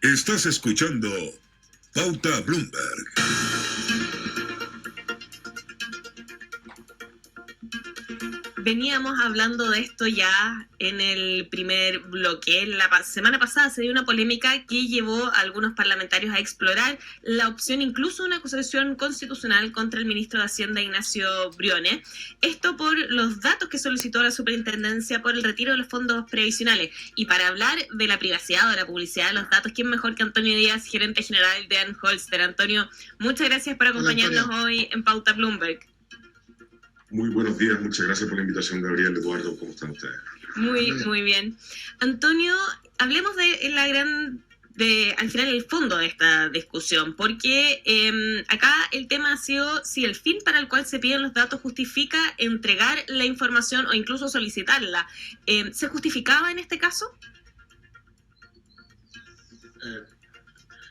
Estás escuchando Pauta Bloomberg. Veníamos hablando de esto ya en el primer bloque. La semana pasada se dio una polémica que llevó a algunos parlamentarios a explorar la opción, incluso una acusación constitucional contra el ministro de Hacienda, Ignacio Briones. Esto por los datos que solicitó la superintendencia por el retiro de los fondos previsionales. Y para hablar de la privacidad o de la publicidad de los datos, ¿quién mejor que Antonio Díaz, gerente general de Anholster? Antonio, muchas gracias por acompañarnos hoy en Pauta Bloomberg. Muy buenos días, muchas gracias por la invitación, Gabriel, Eduardo, ¿cómo están ustedes? Muy bien. Antonio, hablemos al final el fondo de esta discusión, porque acá el tema ha sido si el fin para el cual se piden los datos justifica entregar la información o incluso solicitarla. ¿Se justificaba en este caso?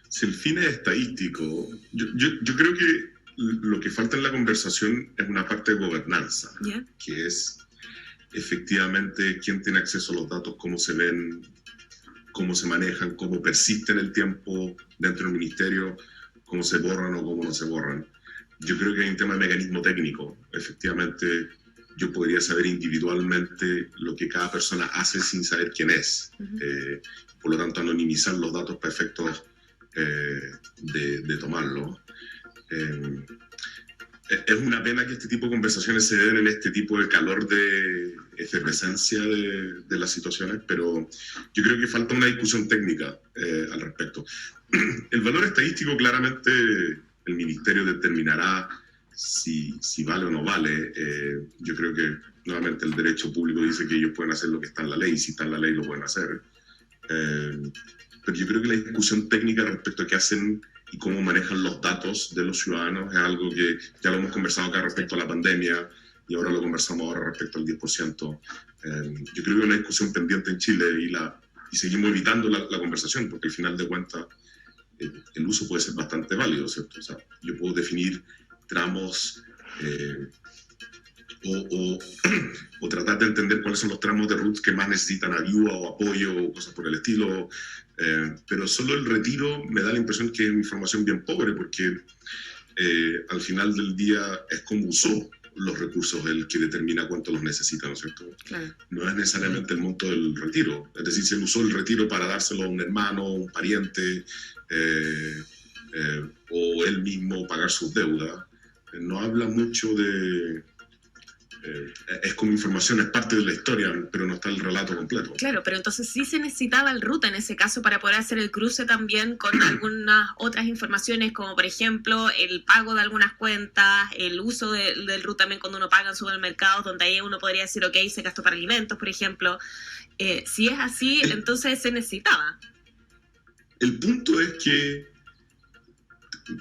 Si el fin es estadístico, yo creo que lo que falta en la conversación es una parte de gobernanza, que es efectivamente quién tiene acceso a los datos, cómo se ven, cómo se manejan, cómo persisten el tiempo dentro del ministerio, cómo se borran o cómo no se borran. Yo creo que hay un tema de mecanismo técnico. Efectivamente, yo podría saber individualmente lo que cada persona hace sin saber quién es. Por lo tanto, anonimizar los datos para efectos de tomarlo. Es una pena que este tipo de conversaciones se den en este tipo de calor de efervescencia de las situaciones, pero yo creo que falta una discusión técnica al respecto. El valor estadístico, claramente, el ministerio determinará si vale o no vale. Yo creo que, nuevamente, el derecho público dice que ellos pueden hacer lo que está en la ley, y si está en la ley lo pueden hacer. Pero yo creo que la discusión técnica respecto a qué hacen y cómo manejan los datos de los ciudadanos es algo que ya lo hemos conversado acá respecto a la pandemia y ahora lo conversamos ahora respecto al 10%. Yo creo que hay una discusión pendiente en Chile y seguimos evitando la conversación porque al final de cuentas el uso puede ser bastante válido, ¿cierto? O sea, yo puedo definir tramos o tratar de entender cuáles son los tramos de RUT que más necesitan ayuda o apoyo o cosas por el estilo, pero solo el retiro me da la impresión que es información bien pobre porque al final del día es cómo usó los recursos el que determina cuánto los necesita, ¿no es cierto? Claro. No es necesariamente el monto del retiro, es decir, si él usó el retiro para dárselo a un hermano, un pariente o él mismo pagar sus deudas, no habla mucho de... es como información, es parte de la historia, pero no está el relato completo. Claro, pero entonces sí se necesitaba el RUT en ese caso para poder hacer el cruce también con algunas otras informaciones, como por ejemplo el pago de algunas cuentas, el uso del RUT también cuando uno paga en supermercados, donde ahí uno podría decir, ok, se gastó para alimentos, por ejemplo. Si es así, entonces se necesitaba. El punto es que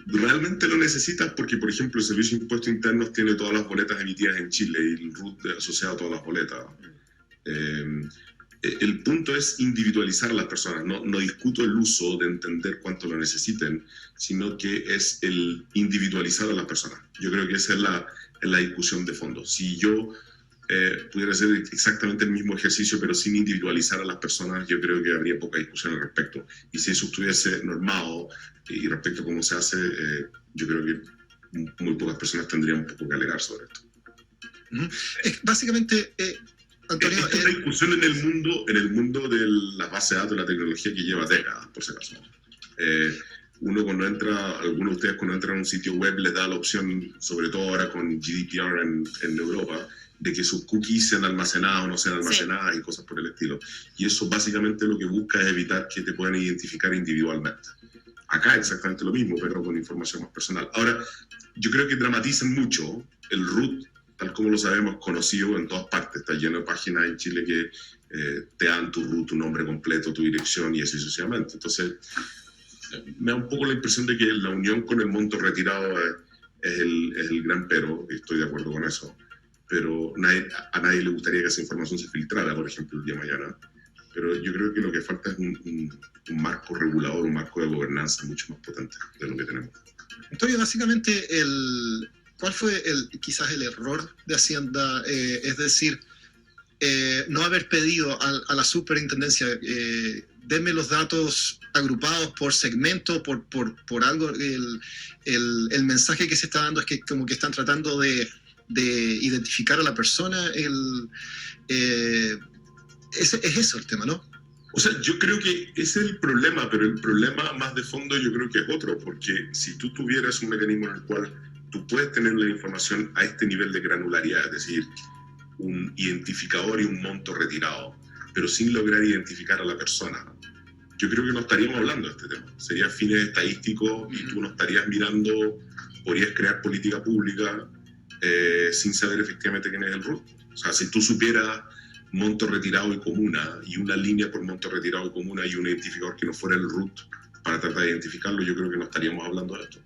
realmente lo necesitas porque, por ejemplo, el Servicio de Impuestos Internos tiene todas las boletas emitidas en Chile y el RUT asociado a todas las boletas. El punto es individualizar a las personas. No discuto el uso de entender cuánto lo necesiten, sino que es el individualizar a las personas. Yo creo que esa es la discusión de fondo. Si yo pudiera hacer exactamente el mismo ejercicio, pero sin individualizar a las personas, yo creo que habría poca discusión al respecto. Y si eso estuviese normado y respecto a cómo se hace, yo creo que muy pocas personas tendrían un poco que alegar sobre esto. Básicamente, Antonio... Esta es una discusión en el mundo de las bases de datos, de la tecnología que lleva décadas, por si acaso. Uno cuando entra, algunos de ustedes cuando entran a un sitio web les da la opción, sobre todo ahora con GDPR en Europa, de que sus cookies sean almacenadas o no sean almacenadas y cosas por el estilo. Y eso básicamente lo que busca es evitar que te puedan identificar individualmente. Acá exactamente lo mismo, pero con información más personal. Ahora, yo creo que dramatizan mucho el RUT, tal como lo sabemos, conocido en todas partes. Está lleno de páginas en Chile que te dan tu RUT, tu nombre completo, tu dirección y así sucesivamente. Entonces, me da un poco la impresión de que la unión con el monto retirado es el gran pero, y estoy de acuerdo con eso. Pero a nadie le gustaría que esa información se filtrara, por ejemplo, el día de mañana. Pero yo creo que lo que falta es un marco regulador, un marco de gobernanza mucho más potente de lo que tenemos. Antonio, básicamente, ¿cuál fue quizás el error de Hacienda? Es decir, no haber pedido a la superintendencia denme los datos agrupados por segmento, por algo. El mensaje que se está dando es que como que están tratando de identificar a la persona. Es eso el tema, ¿no? O sea, yo creo que ese es el problema, pero el problema más de fondo yo creo que es otro, porque si tú tuvieras un mecanismo en el cual tú puedes tener la información a este nivel de granularidad, es decir, un identificador y un monto retirado, pero sin lograr identificar a la persona, yo creo que no estaríamos hablando de este tema. Sería fines estadísticos y tú no estarías mirando, podrías crear política pública sin saber efectivamente quién es el root. O sea, si tú supieras monto retirado y comuna, y una línea por monto retirado y comuna y un identificador que no fuera el root para tratar de identificarlo, yo creo que no estaríamos hablando de esto.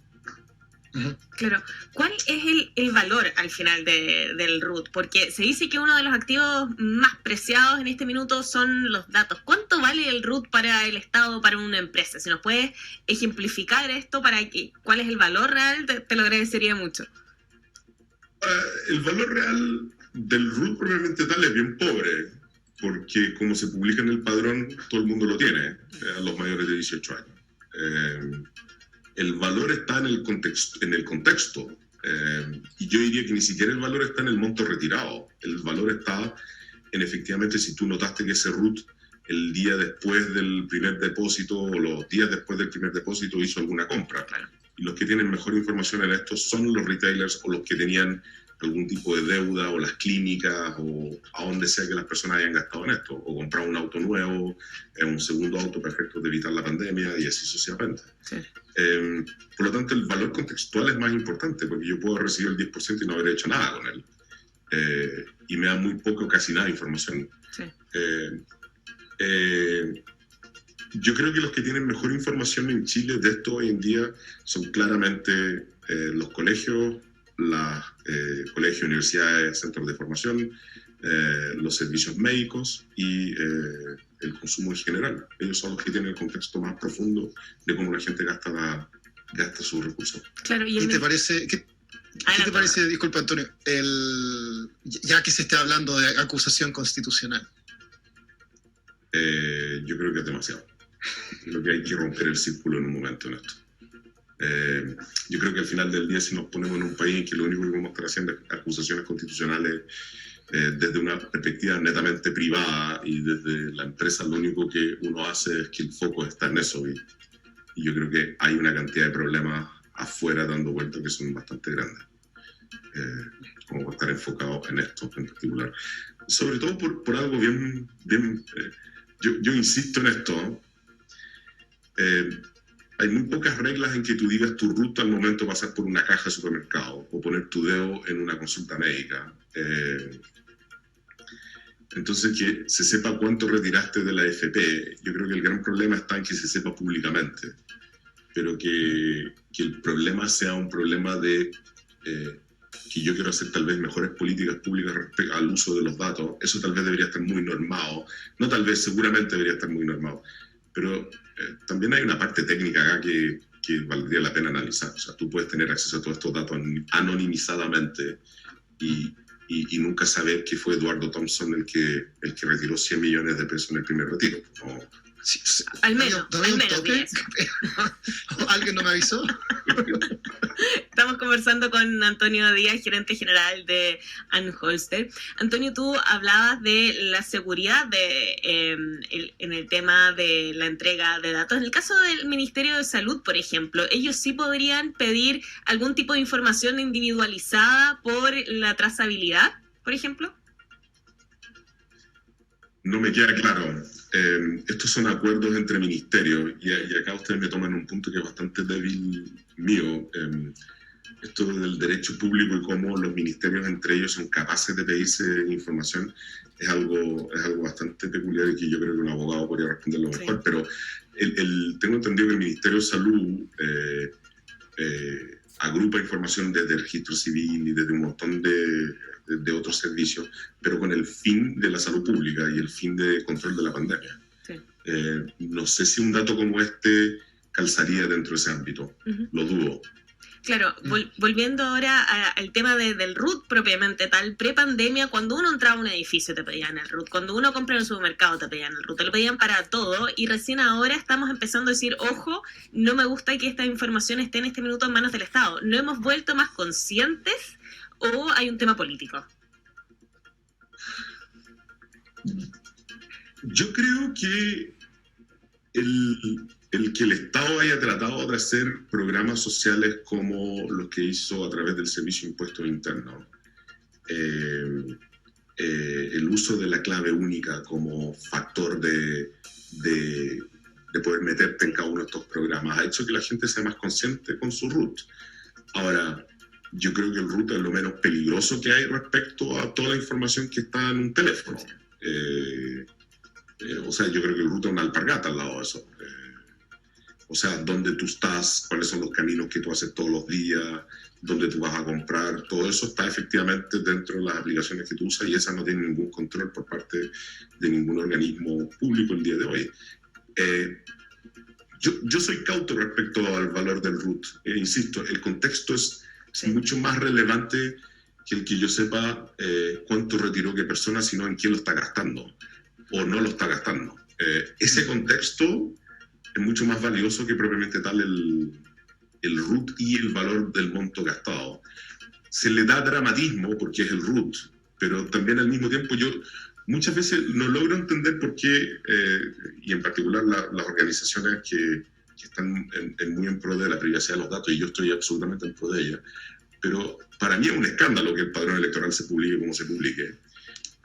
Claro. ¿Cuál es el valor al final del root? Porque se dice que uno de los activos más preciados en este minuto son los datos. ¿Cuánto vale el root para el Estado, para una empresa? Si nos puedes ejemplificar esto, ¿cuál es el valor real? Te lo agradecería mucho. El valor real del root probablemente tal es bien pobre, porque como se publica en el padrón, todo el mundo lo tiene, a los mayores de 18 años. El valor está en el contexto, y yo diría que ni siquiera el valor está en el monto retirado. El valor está en efectivamente si tú notaste que ese root el día después del primer depósito o los días después del primer depósito hizo alguna compra. Y los que tienen mejor información en esto son los retailers o los que tenían algún tipo de deuda, o las clínicas, o a donde sea que las personas hayan gastado en esto, o comprar un auto nuevo, un segundo auto para efectos de evitar la pandemia, y así sucesivamente. Sí. Por lo tanto, el valor contextual es más importante, porque yo puedo recibir el 10% y no haber hecho nada con él. Y me da muy poco, casi nada de información. Sí. Yo creo que los que tienen mejor información en Chile de esto hoy en día son claramente los colegios, colegios, universidades, centros de formación, los servicios médicos y el consumo en general. Ellos son los que tienen el contexto más profundo de cómo la gente gasta sus recursos. Claro, ¿Y te parece, qué te parece, disculpa Antonio, ya que se está hablando de acusación constitucional? Yo creo que es demasiado. Creo que hay que romper el círculo en un momento en esto. Yo creo que al final del día, si nos ponemos en un país en que lo único que vamos a estar haciendo es acusaciones constitucionales desde una perspectiva netamente privada, y desde la empresa lo único que uno hace es que el foco está en eso, y yo creo que hay una cantidad de problemas afuera dando vueltas que son bastante grandes, como para estar enfocados en esto en particular, sobre todo por algo bien yo insisto en esto. Hay muy pocas reglas en que tú digas tu ruta al momento de pasar por una caja de supermercado o poner tu dedo en una consulta médica. Entonces, que se sepa cuánto retiraste de la AFP, yo creo que el gran problema está en que se sepa públicamente, pero que el problema sea un problema de que yo quiero hacer tal vez mejores políticas públicas respecto al uso de los datos. Eso tal vez debería estar muy normado, no tal vez, seguramente debería estar muy normado, pero también hay una parte técnica acá que valdría la pena analizar. O sea, tú puedes tener acceso a todos estos datos anonimizadamente y nunca saber que fue Eduardo Thompson el que retiró 100 millones de pesos en el primer retiro. No. Sí, al menos toque. ¿Alguien no me avisó? Estamos conversando con Antonio Díaz, gerente general de Anholster. Antonio, tú hablabas de la seguridad en el tema de la entrega de datos. En el caso del Ministerio de Salud, por ejemplo, ¿ellos sí podrían pedir algún tipo de información individualizada por la trazabilidad, por ejemplo? No me queda claro. Estos son acuerdos entre ministerios, y acá ustedes me toman un punto que es bastante débil mío. Esto del derecho público y cómo los ministerios entre ellos son capaces de pedirse información es algo bastante peculiar, y que yo creo que un abogado podría responderlo mejor. Sí. Pero tengo entendido que el Ministerio de Salud agrupa información desde el registro civil y desde un montón de otros servicios, pero con el fin de la salud pública y el fin de control de la pandemia. Sí. No sé si un dato como este calzaría dentro de ese ámbito. Uh-huh. Lo dudo. Claro, volviendo ahora al tema del RUT propiamente tal, pre-pandemia, cuando uno entraba a un edificio te pedían el RUT, cuando uno compra en el supermercado te pedían el RUT, te lo pedían para todo, y recién ahora estamos empezando a decir, ojo, no me gusta que esta información esté en este minuto en manos del Estado. ¿No hemos vuelto más conscientes o hay un tema político? Yo creo que el que el Estado haya tratado de hacer programas sociales como los que hizo a través del Servicio de Impuestos Internos, el uso de la clave única como factor de poder meterte en cada uno de estos programas, ha hecho que la gente sea más consciente con su RUT. Ahora, yo creo que el RUT es lo menos peligroso que hay respecto a toda la información que está en un teléfono. O sea, yo creo que el RUT es una alpargata al lado de eso. O sea, dónde tú estás, cuáles son los caminos que tú haces todos los días, dónde tú vas a comprar, todo eso está efectivamente dentro de las aplicaciones que tú usas y esa no tiene ningún control por parte de ningún organismo público el día de hoy. Yo soy cauto respecto al valor del RUT. Insisto, el contexto es mucho más relevante que el que yo sepa cuánto retiró qué persona, sino en quién lo está gastando o no lo está gastando. Ese contexto es mucho más valioso que propiamente tal el RUT y el valor del monto gastado. Se le da dramatismo porque es el RUT, pero también al mismo tiempo yo muchas veces no logro entender por qué, y en particular las organizaciones que están muy en pro de la privacidad de los datos, y yo estoy absolutamente en pro de ellas, pero para mí es un escándalo que el padrón electoral se publique como se publique.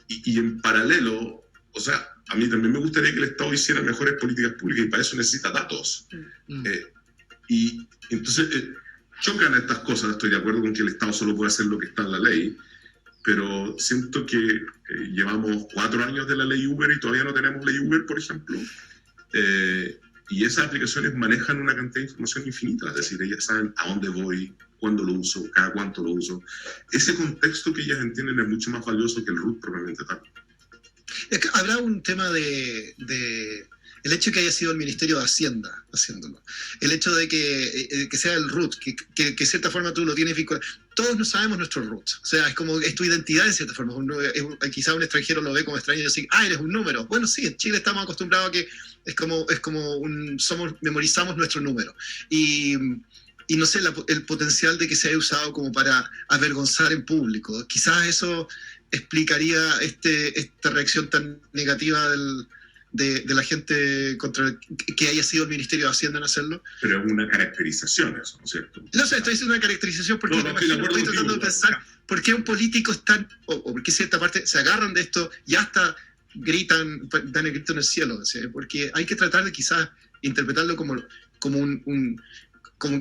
Y en paralelo, o sea, a mí también me gustaría que el Estado hiciera mejores políticas públicas y para eso necesita datos. Y entonces chocan estas cosas. Estoy de acuerdo con que el Estado solo puede hacer lo que está en la ley, pero siento que llevamos 4 años de la ley Uber y todavía no tenemos ley Uber, por ejemplo. Y esas aplicaciones manejan una cantidad de información infinita, es decir, ellas saben a dónde voy, cuándo lo uso, cada cuánto lo uso. Ese contexto que ellas entienden es mucho más valioso que el RUT propiamente tal. Es que habrá un tema de el hecho de que haya sido el Ministerio de Hacienda haciéndolo, el hecho de que sea el RUT, que de cierta forma tú lo tienes vinculado. Todos no sabemos nuestro RUT, o sea, es como es tu identidad de cierta forma. Quizá un extranjero lo ve como extraño y dice, eres un número. Bueno, sí, en Chile estamos acostumbrados a que memorizamos nuestro número. Y no sé, el potencial de que se haya usado como para avergonzar en público. Quizás eso explicaría esta reacción tan negativa de la gente contra que haya sido el Ministerio de Hacienda en hacerlo. Pero es una caracterización eso, ¿no es cierto? No sé, estoy diciendo una caracterización porque estoy tratando de pensar por qué un político es tan, o por qué cierta parte se agarran de esto y hasta gritan, dan el grito en el cielo, ¿sí? Porque hay que tratar de quizás interpretarlo como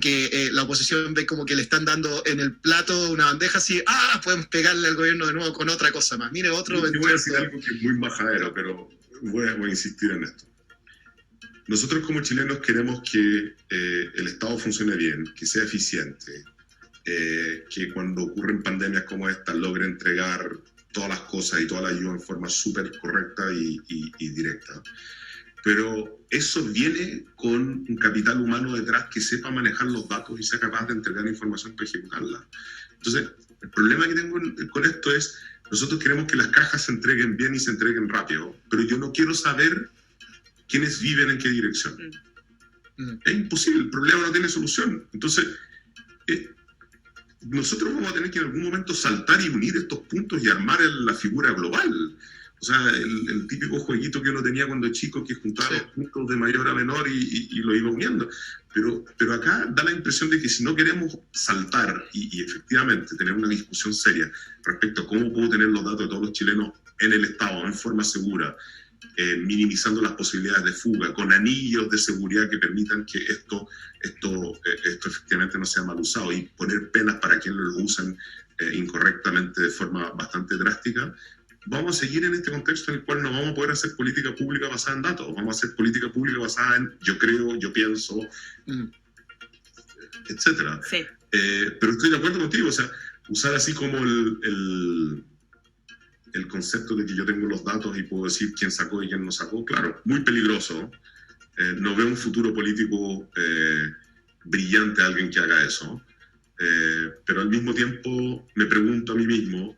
que la oposición ve como que le están dando en el plato una bandeja así, podemos pegarle al gobierno de nuevo con otra cosa más. Mire, otro... Yo voy a decir algo que es muy majadero, pero voy a insistir en esto. Nosotros como chilenos queremos que el Estado funcione bien, que sea eficiente, que cuando ocurren pandemias como esta logre entregar todas las cosas y toda la ayuda en forma súper correcta y directa. Pero eso viene con un capital humano detrás que sepa manejar los datos y sea capaz de entregar información para ejecutarla. Entonces, el problema que tengo con esto es, nosotros queremos que las cajas se entreguen bien y se entreguen rápido, pero yo no quiero saber quiénes viven en qué dirección. Es imposible, el problema no tiene solución. Entonces, nosotros vamos a tener que en algún momento saltar y unir estos puntos y armar la figura global. O sea, el típico jueguito que uno tenía cuando chico, que juntaba los puntos de mayor a menor y lo iba uniendo. Pero acá da la impresión de que si no queremos saltar y efectivamente tener una discusión seria respecto a cómo puedo tener los datos de todos los chilenos en el Estado, en forma segura, minimizando las posibilidades de fuga, con anillos de seguridad que permitan que esto efectivamente no sea mal usado y poner penas para quienes lo usan incorrectamente de forma bastante drástica, vamos a seguir en este contexto en el cual no vamos a poder hacer política pública basada en datos, vamos a hacer política pública basada en yo creo, yo pienso, etcétera. Sí. Pero estoy de acuerdo contigo, o sea, usar así como el concepto de que yo tengo los datos y puedo decir quién sacó y quién no sacó, claro, muy peligroso. No veo un futuro político brillante a alguien que haga eso. Pero al mismo tiempo me pregunto a mí mismo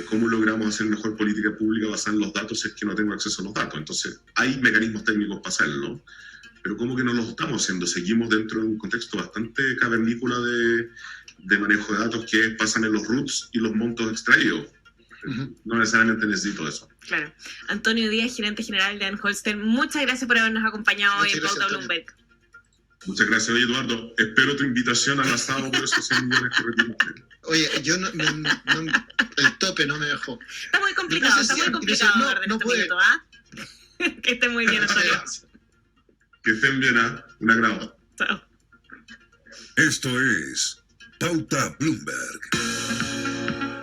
cómo logramos hacer mejor política pública basada en los datos si es que no tengo acceso a los datos. Entonces, hay mecanismos técnicos para hacerlo, pero ¿cómo que no los estamos haciendo? Seguimos dentro de un contexto bastante cavernícola de manejo de datos que pasan en los roots y los montos extraídos. No necesariamente necesito eso. Claro. Antonio Díaz, gerente general de Anholster, muchas gracias por habernos acompañado hoy en Pauta Bloomberg. Muchas gracias, oye, Eduardo. Espero tu invitación al asado por esos 100 millones que retiraste. Oye, yo el tope no me dejó. Está muy complicado, está muy complicado. No puede. Que esté muy bien, Antonio. Que estén bien, ¿ah? Un agrado. Chao. Esto es Pauta Bloomberg.